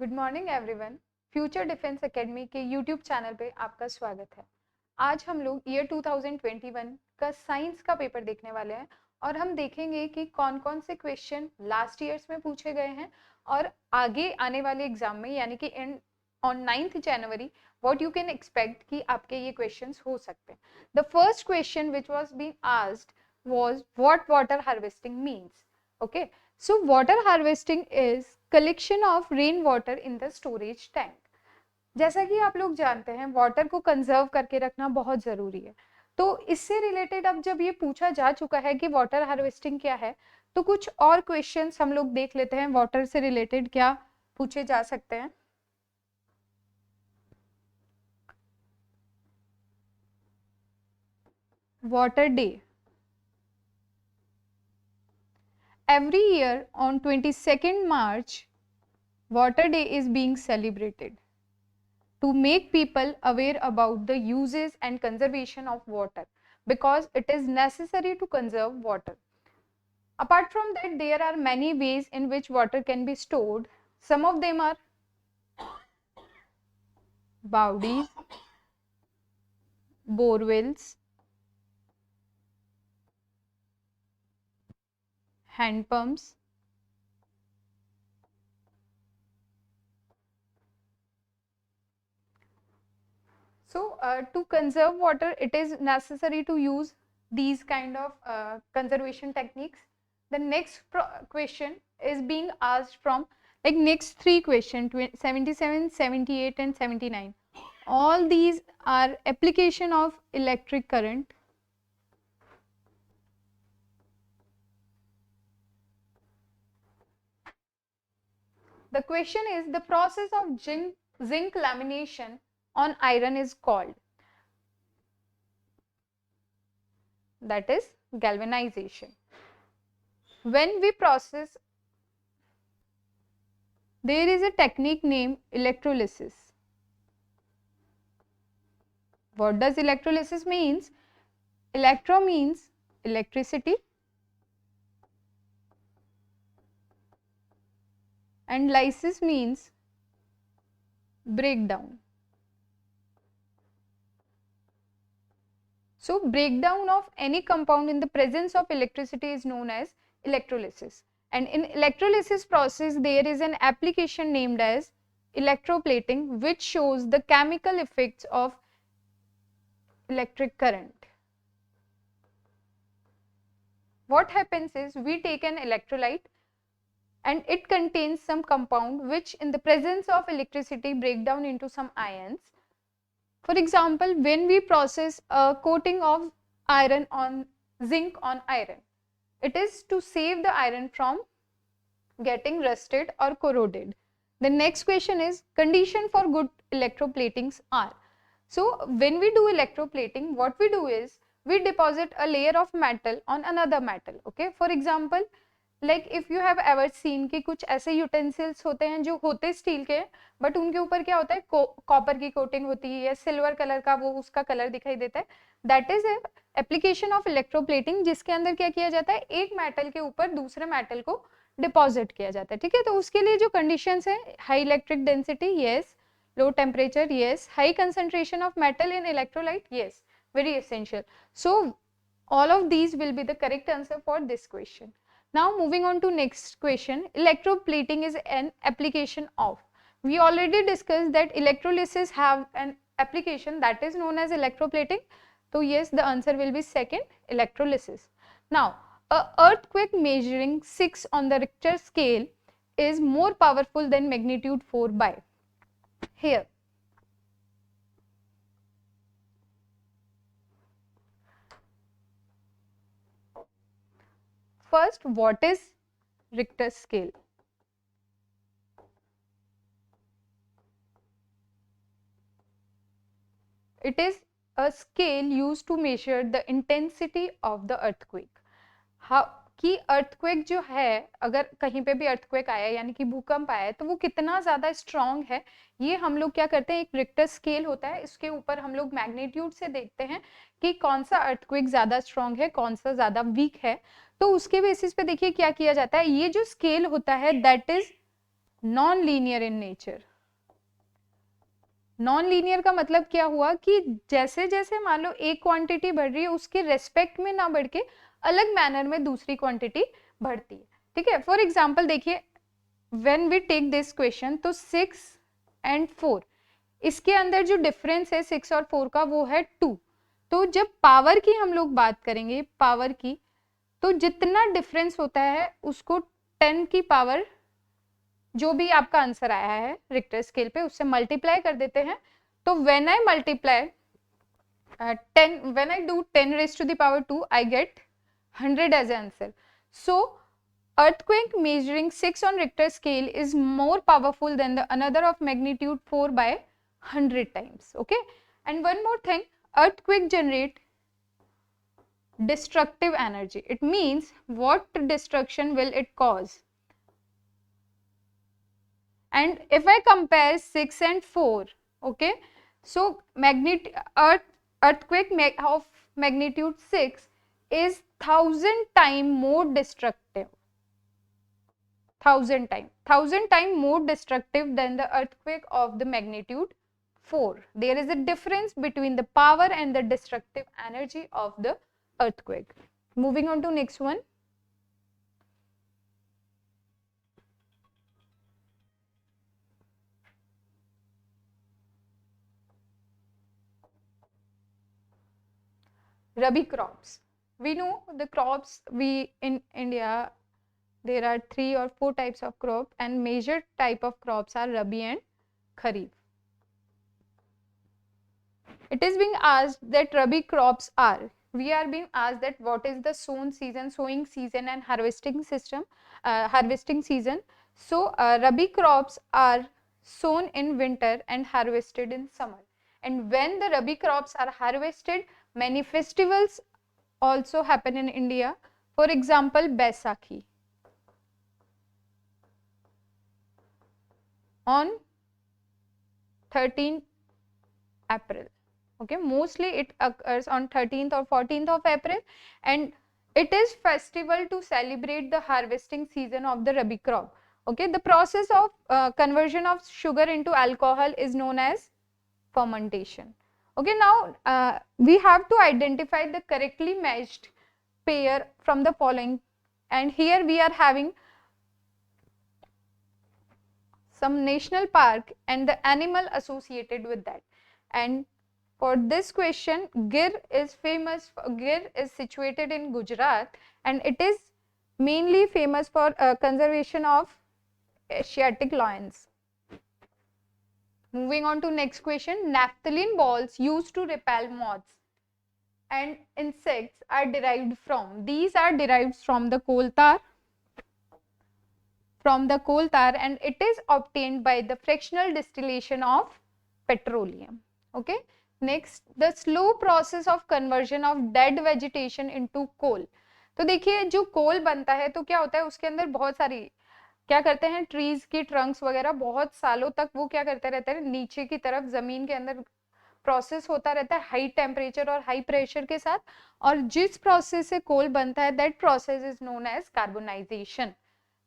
Good morning everyone. Future defence academy के YouTube channel पे आपका स्वागत है। आज हम लोग ईयर 2021 का साइंस का पेपर देखने वाले हैं और हम देखेंगे कि कौन कौन से क्वेश्चन लास्ट ईयर्स में पूछे गए हैं और आगे आने वाले एग्जाम में यानी कि on 9th January what you can expect कि आपके ये क्वेश्चंस हो सकते हैं। The first question which was being asked was what water harvesting means. Okay, so water harvesting is collection of rain water in the storage tank. जैसा कि आप लोग जानते हैं वाटर को कंजर्व करके रखना बहुत जरूरी है, तो इससे रिलेटेड अब जब ये पूछा जा चुका है कि वाटर हार्वेस्टिंग क्या है, तो कुछ और क्वेश्चंस हम लोग देख लेते हैं वाटर से रिलेटेड क्या पूछे जा सकते हैं। Water day every year on 22nd March, Water Day is being celebrated to make people aware about the uses and conservation of water because it is necessary to conserve water. Apart from that, there are many ways in which water can be stored. Some of them are bowdies, borewells, hand pumps, so to conserve water it is necessary to use these kind of conservation techniques. The next question is being asked from like next three questions 77, 78 and 79. All these are application of electric current. The question is the process of zinc lamination on iron is called, that is galvanization. When we process, there is a technique named electrolysis. What does electrolysis means? Electro means electricity and lysis means breakdown. So breakdown of any compound in the presence of electricity is known as electrolysis. And in electrolysis process there is an application named as electroplating which shows the chemical effects of electric current. What happens is we take an electrolyte and it contains some compound which in the presence of electricity break down into some ions. For example, when we process a coating of iron on zinc on iron, it is to save the iron from getting rusted or corroded. The next question is condition for good electroplatings are. So when we do electroplating, what we do is we deposit a layer of metal on another metal. Okay, for example, like if you have ever seen कि कुछ ऐसे utensils होते हैं जो होते steel के but उनके ऊपर क्या होता है कॉपर की कोटिंग होती है या सिल्वर कलर का वो उसका कलर दिखाई देता है, that is application of electroplating जिसके अंदर क्या किया जाता है एक मेटल के ऊपर दूसरे मेटल को डिपॉजिट किया जाता है। ठीक है, तो उसके लिए जो कंडीशंस है high electric density yes, low temperature yes, high concentration of metal in electrolyte yes, very essential. So all of these will be the correct answer for this question. Now moving on to next question, electroplating is an application of. We already discussed that electrolysis have an application that is known as electroplating. So yes, the answer will be second, electrolysis. Now a earthquake measuring 6 on the Richter scale is more powerful than magnitude 4 by. Here first, what is Richter scale? It is a scale used to measure the intensity of the earthquake. कि earthquake जो है अगर कहीं पे भी earthquake आया यानी कि भूकंप आया तो वो कितना ज्यादा स्ट्रॉन्ग है, ये हम लोग क्या करते हैं एक रिक्टर स्केल होता है, इसके ऊपर हम लोग मैग्नीट्यूड से देखते हैं कि कौन सा अर्थक्वेक ज्यादा स्ट्रॉन्ग है कौन सा ज्यादा वीक है, तो उसके बेसिस पे देखिए क्या किया जाता है, ये जो स्केल होता है that is non linear in nature. Non linear का मतलब क्या हुआ कि जैसे जैसे मान लो एक क्वांटिटी बढ़ रही है उसके रेस्पेक्ट में ना बढ़ के अलग मैनर में दूसरी क्वांटिटी बढ़ती है, ठीक है। फॉर एग्जाम्पल देखिए, when we take this question, तो 6 एंड 4, इसके अंदर जो डिफरेंस है 6 और 4 का वो है 2। तो जब पावर की हम लोग बात करेंगे, पावर की, तो जितना डिफरेंस होता है उसको 10 की पावर, जो भी आपका आंसर आया है रिक्टर स्केल पे, उससे मल्टीप्लाई कर देते हैं। तो when I multiply 10, when I do 10 raised to the power 2, I get 100 as answer. So earthquake measuring 6 on Richter scale is more powerful than the another of magnitude 4 by 100 times. Okay, and one more thing, earthquake generate destructive energy. It means what destruction will it cause? And if I compare 6 and 4, okay, so earthquake of magnitude 6 is 1000 times more destructive, 1000 times more destructive than the earthquake of the magnitude 4. There is a difference between the power and the destructive energy of the earthquake. Moving on to next one. Rabi crops. We know the crops, we in India there are 3 or 4 types of crop, and major type of crops are Rabi and Kharif. It is being asked that Rabi crops are, we are being asked that what is the sowing season and harvesting season. So Rabi crops are sown in winter and harvested in summer. And when the Rabi crops are harvested, many festivals also happen in India. For example, Baisakhi on 13th April. Okay, mostly it occurs on 13th or 14th of April, and it is festival to celebrate the harvesting season of the Rabi crop. Okay, the process of conversion of sugar into alcohol is known as fermentation. Okay, now we have to identify the correctly matched pair from the following, and here we are having some national park and the animal associated with that. And for this question, Gir is famous. Gir is situated in Gujarat, and it is mainly famous for conservation of Asiatic lions. Moving on to next question, naphthalene balls used to repel moths and insects are derived from. These are derived from the coal tar, and it is obtained by the fractional distillation of petroleum. Okay. Next, the slow process of conversion of dead vegetation into coal. तो देखिए जो कोल बनता है तो क्या होता है, उसके अंदर बहुत सारी क्या करते हैं, ट्रीज की ट्रंक्स वगैरह बहुत सालों तक वो क्या करते रहते हैं, नीचे की तरफ जमीन के अंदर प्रोसेस होता रहता है हाई टेम्परेचर और हाई प्रेशर के साथ, और जिस प्रोसेस से कोल बनता है that process is known as carbonisation.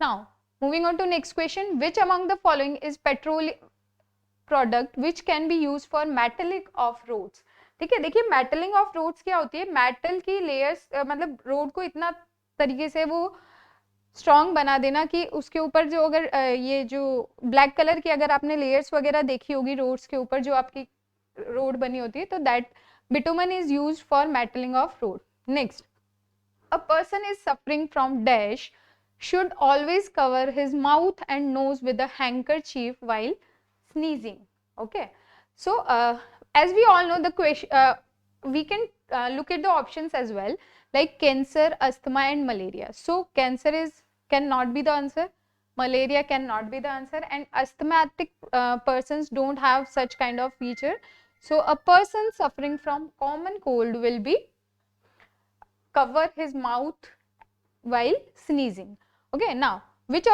Now moving on to next question, which among the following is petroleum product which can be use for metallic of roads. ठीक है, देखिए मेटलिंग ऑफ रोड्स क्या होती है, metal की layers मतलब road को इतना तरीके से वो स्ट्रॉन्ग बना देना कि उसके ऊपर जो अगर ये जो ब्लैक कलर की अगर आपने लेयर्स वगैरह देखी होगी रोड्स के ऊपर जो आपकी रोड बनी होती है, तो that bitumen is used for metalling of road. Next, a person is suffering from dash should always cover his mouth and nose with a handkerchief while sneezing. Okay, so as we all know the question, we can look at the options as well, like cancer, asthma and malaria. So cancer cannot be the answer, malaria cannot be the answer, and asthmatic persons don't have such kind of feature. So a person suffering from common cold will be cover his mouth while sneezing. Okay, now which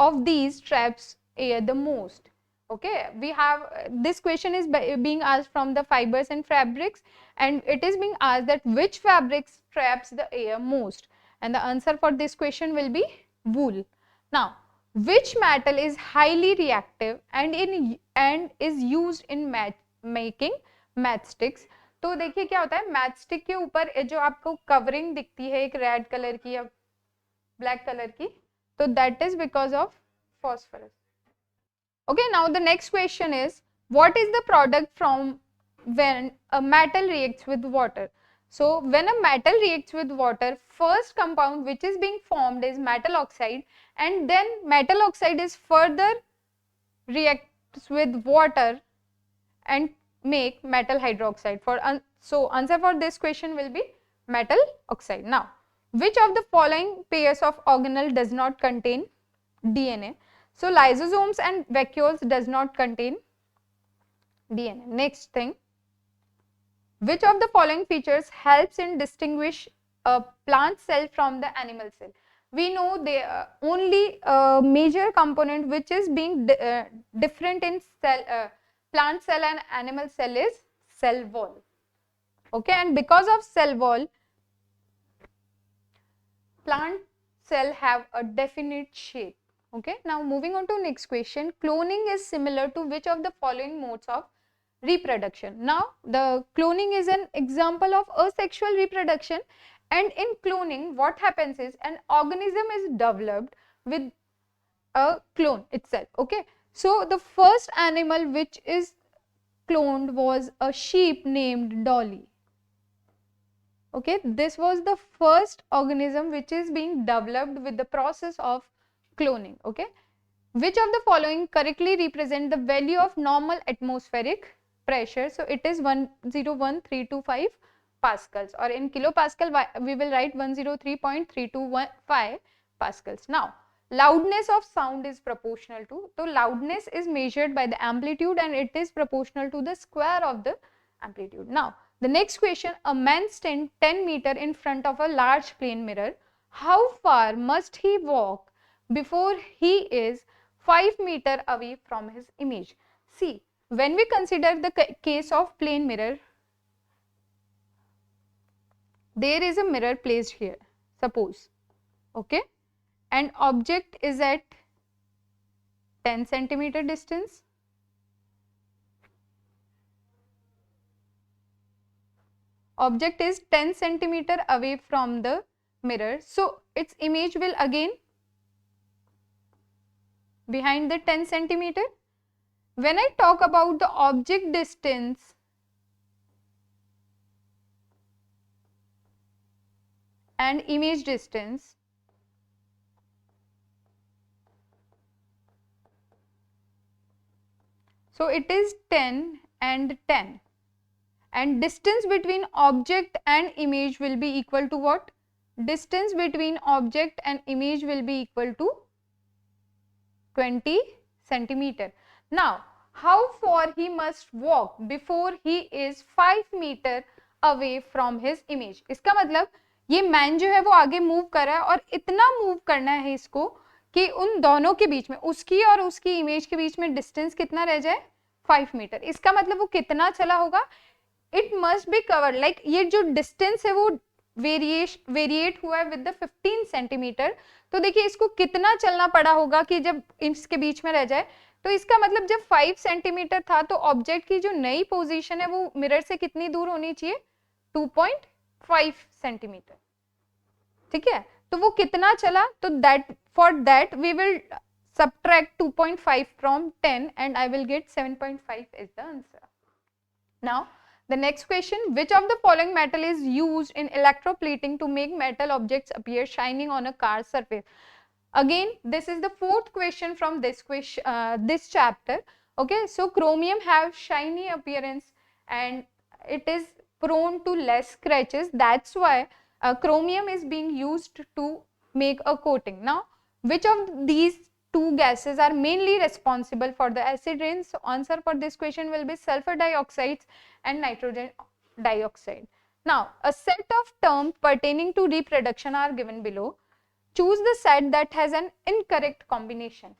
of these traps air the most? Okay, we have this question is being asked from the fibers and fabrics, and it is being asked that which fabrics traps the air most, and the answer for this question will be wool. Now Which metal is highly reactive and is used in making matchsticks? तो देखिए क्या होता है, matchstick के ऊपर जो आपको covering दिखती है एक रेड कलर की या ब्लैक कलर की, तो that is because of phosphorus. Okay, now the next question is, what is the product from when a metal reacts with water? So when a metal reacts with water, first compound which is being formed is metal oxide, and then metal oxide is further reacts with water and make metal hydroxide. So answer for this question will be metal oxide. Now, which of the following pairs of organelle does not contain DNA? So lysosomes and vacuoles does not contain DNA. Next thing, which of the following features helps in distinguish a plant cell from the animal cell? We know the only major component which is being different in plant cell and animal cell is cell wall. Okay, and because of cell wall, plant cell have a definite shape. Okay, now moving on to next question. Cloning is similar to which of the following modes of reproduction? Now, the cloning is an example of asexual reproduction, and in cloning, what happens is an organism is developed with a clone itself. Okay, so the first animal which is cloned was a sheep named Dolly. Okay, this was the first organism which is being developed with the process of cloning. Okay, which of the following correctly represent the value of normal atmospheric pressure? So it is 101325 pascals, or in kilopascal we will write 103.325 pascals. Now, loudness of sound is proportional to, so loudness is measured by the amplitude and it is proportional to the square of the amplitude. Now, the next question, a man stands 10 meter in front of a large plane mirror. How far must he walk before he is 5 meter away from his image? See, when we consider the case of plane mirror, there is a mirror placed here, suppose, okay, and object is at 10 centimeter distance. Object is 10 centimeter away from the mirror, so its image will again behind the 10 centimeter. When I talk about the object distance and image distance, so it is 10 and 10, and distance between object and image will be equal to what? Distance between object and image will be equal to 20 centimeter. Now, how far he must walk before he is 5 meter away from his image? इसका मतलब ये man जो है वो आगे move कर रहा है और इतना मूव करना है इसको कि उन दोनों के बीच में, उसकी और उसकी इमेज के बीच में डिस्टेंस कितना रह जाए? 5 मीटर. इसका मतलब वो कितना चला होगा? It must be covered, like ये जो डिस्टेंस है वो वेरिएट हुआ है विद द 15 सेंटीमीटर. तो देखिए इसको कितना चलना पड़ा होगा कि जब इसके बीच में रह जाए. तो इसका मतलब जब 5 सेंटीमीटर था तो ऑब्जेक्ट की जो नई पोजीशन है वो मिरर से कितनी दूर होनी चाहिए? 2.5 सेंटीमीटर. ठीक है, तो वो कितना चला? तो that for that we will subtract 2.5 from 10 and I will get 7.5 is the answer. Now, the next question, which of the following metal is used in electroplating to make metal objects appear shining on a car surface? Again, this is the fourth question from this chapter. Okay, so chromium have shiny appearance and it is prone to less scratches. That's why chromium is being used to make a coating. Now, which of these two gases are mainly responsible for the acid rain? So answer for this question will be sulfur dioxides and nitrogen dioxide. Now, a set of terms pertaining to reproduction are given below. Choose the set that has an incorrect combination.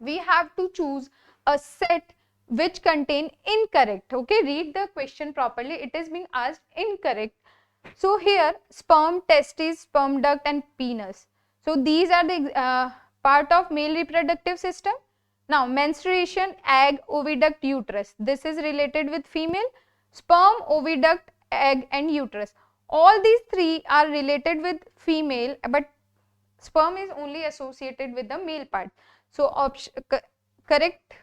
We have to choose a set which contain incorrect. Okay, read the question properly. It is being asked incorrect. So here sperm, testes, sperm duct and penis. So these are the part of male reproductive system. Now menstruation, egg, oviduct, uterus, this is related with female. Sperm, oviduct, egg and uterus, all these three are related with female, but sperm is only associated with the male part. So correct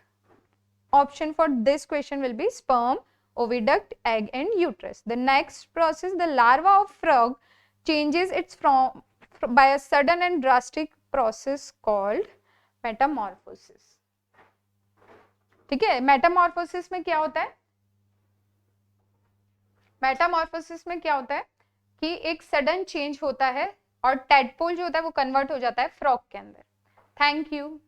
option for this question will be sperm, oviduct, egg and uterus. The next process, the larva of frog changes its form by a sudden and drastic process called metamorphosis. ठीक है, Metamorphosis में क्या होता है? Metamorphosis में क्या होता है कि एक सडन चेंज होता है और टेडपोल जो होता है वो कन्वर्ट हो जाता है फ्रॉग के अंदर. Thank you.